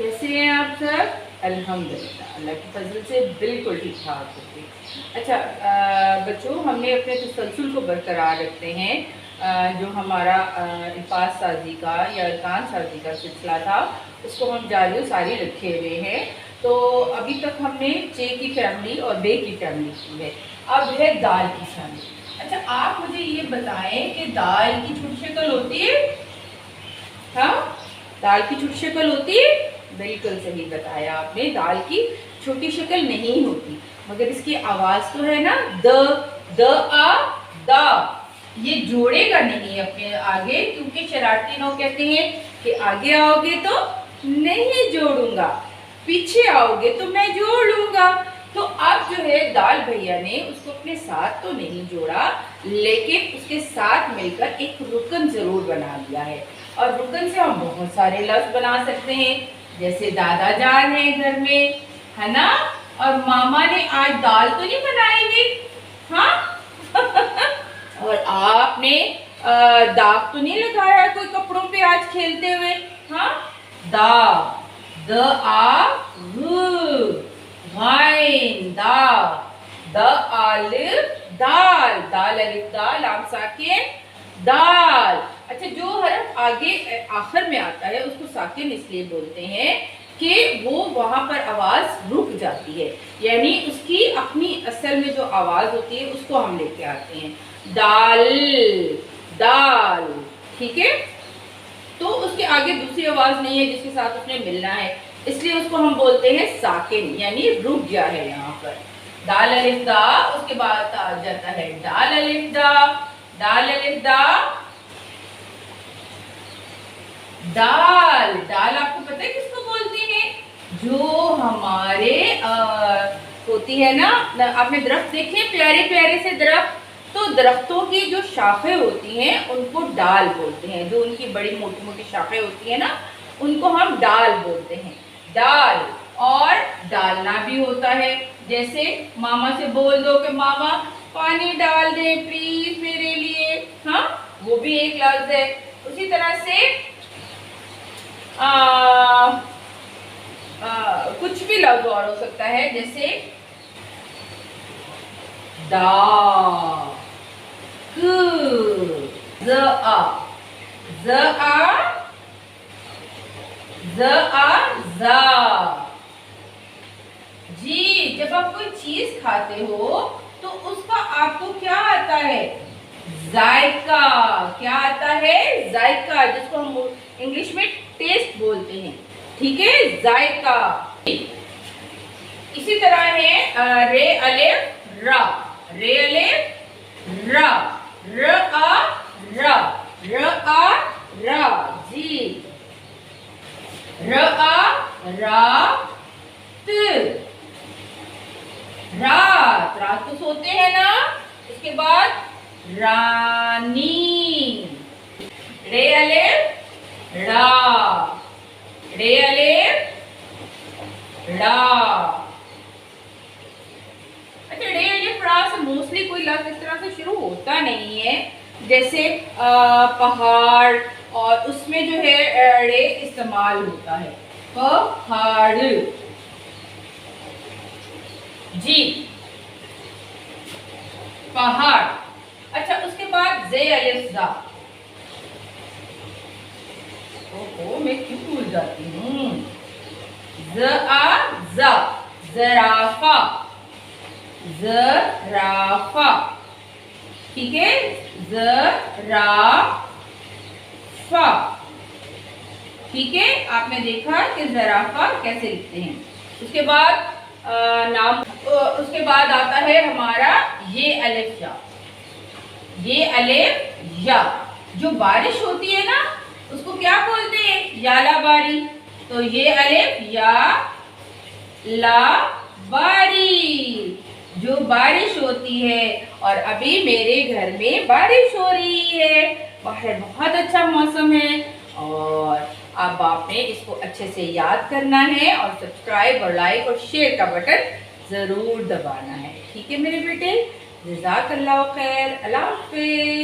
कैसे हैं आप सब? अल्हम्दुलिल्लाह, अल्लाह के फजल से बिल्कुल ठीक ठाक होते। अच्छा बच्चों, हमने अपने तसलसल को बरकरार रखते हैं। जो हमारा अल्फाज साजी का या अरकान साजी का सिलसिला था, उसको हम जारी व सारी रखे हुए हैं। तो अभी तक हमने चे की फैमिली और बे की फैमिली की है, अब है दाल की फैमिली। अच्छा, आप मुझे ये बताएं कि दाल की छोटी शक्ल होती है? हाँ, दाल की छोटी शक्ल होती है। बिल्कुल सही बताया आपने, दाल की छोटी शक्ल नहीं होती, मगर इसकी आवाज तो है ना, द आ दा। ये जोड़ेगा नहीं अपने आगे, क्योंकि शरारती लोग कहते हैं कि आगे आओगे तो नहीं जोड़ूंगा, पीछे आओगे तो मैं जोड़ लूंगा। तो अब जो है दाल भैया ने उसको अपने साथ तो नहीं जोड़ा, लेकिन उसके साथ मिलकर एक रुकन जरूर बना दिया है। और रुकन से हम बहुत सारे लफ्ज बना सकते हैं, जैसे दादा जान है घर में, है ना, और मामा ने आज दाल तो नहीं बनाएंगे, हाँ। और आपने दाग तो नहीं लगाया कोई कपड़ों पे आज खेलते हुए, हाँ। दा, द आ गाइन, दा, द अलिफ दाल, दाल अलिफ दाल आम साकिन दाल। अच्छा, जो हरफ आगे आखिर में आता है उसको साकिन इसलिए बोलते हैं कि वो वहां पर आवाज रुक जाती है, यानी उसकी अपनी असल में जो आवाज होती है उसको हम लेके आते हैं। दाल, दाल, ठीक है। तो उसके आगे दूसरी आवाज नहीं है जिसके साथ उसने मिलना है, इसलिए उसको हम बोलते हैं साकिन, यानी रुक गया है यहाँ पर। दाल अलिफ दा, उसके बाद आ जाता है दाल अलिफ दा, दाल अलिफ दा, दाल। दाल आपको पता है किसको बोलते हैं? जो हमारे होती है ना, आपने दरख्त देखे प्यारे प्यारे से दरख्त, तो दरख्तों की जो शाखें होती हैं उनको डाल बोलते हैं। जो उनकी बड़ी मोटी मोटी शाखें होती है ना, उनको हम डाल बोलते हैं, डाल। और डालना भी होता है, जैसे मामा से बोल दो कि मामा पानी डाल दे प्लीज मेरे लिए, हाँ, वो भी एक लफ्ज है। उसी तरह से कुछ भी लफ्ज और हो सकता है, जैसे दा, ज आ, ज आ, ज आ, जा। जी, जब आप कोई चीज खाते हो तो उसका आपको क्या आता है? जायका। क्या आता है? जायका, जिसको हम इंग्लिश में टेस्ट बोलते हैं, ठीक है, जायका। इसी तरह है रे अलिफ रा, रे अलिफ रा, र आ रा, र आ रा, जी, र आ रा, त, रात, रात तो सोते हैं ना। इसके बाद रानी, रे अलिफ रा, रे अलिफ रा। अच्छा, रे अलिफ रा से मोस्टली कोई लफ्ज इस तरह से शुरू होता नहीं है, जैसे पहाड़, और उसमें जो है रे इस्तेमाल होता है, पहाड़, जी, पहाड़। अच्छा, उसके बाद जे अलिफ दा। ओहो, मैं क्यों भूल जाती हूँ? ज आ जा, जराफा, जराफा, ठीक है, जराफा, ठीक है। आपने देखा कि जराफा कैसे लिखते हैं। उसके बाद नाम, उसके बाद आता है हमारा ये अलिफ या, ये अलिफ या। जो बारिश होती है ना उसको क्या बोलते हैं? याला बारी। तो ये अलिफ या ला बारी, जो बारिश होती है। और अभी मेरे घर में बारिश हो रही है, बाहर बहुत अच्छा मौसम है। और अब आपने इसको अच्छे से याद करना है, और सब्सक्राइब और लाइक और शेयर का बटन जरूर दबाना है, ठीक है मेरे बेटे। जज़ाकल्लाह खैर, अल्लाह हाफ़िज़।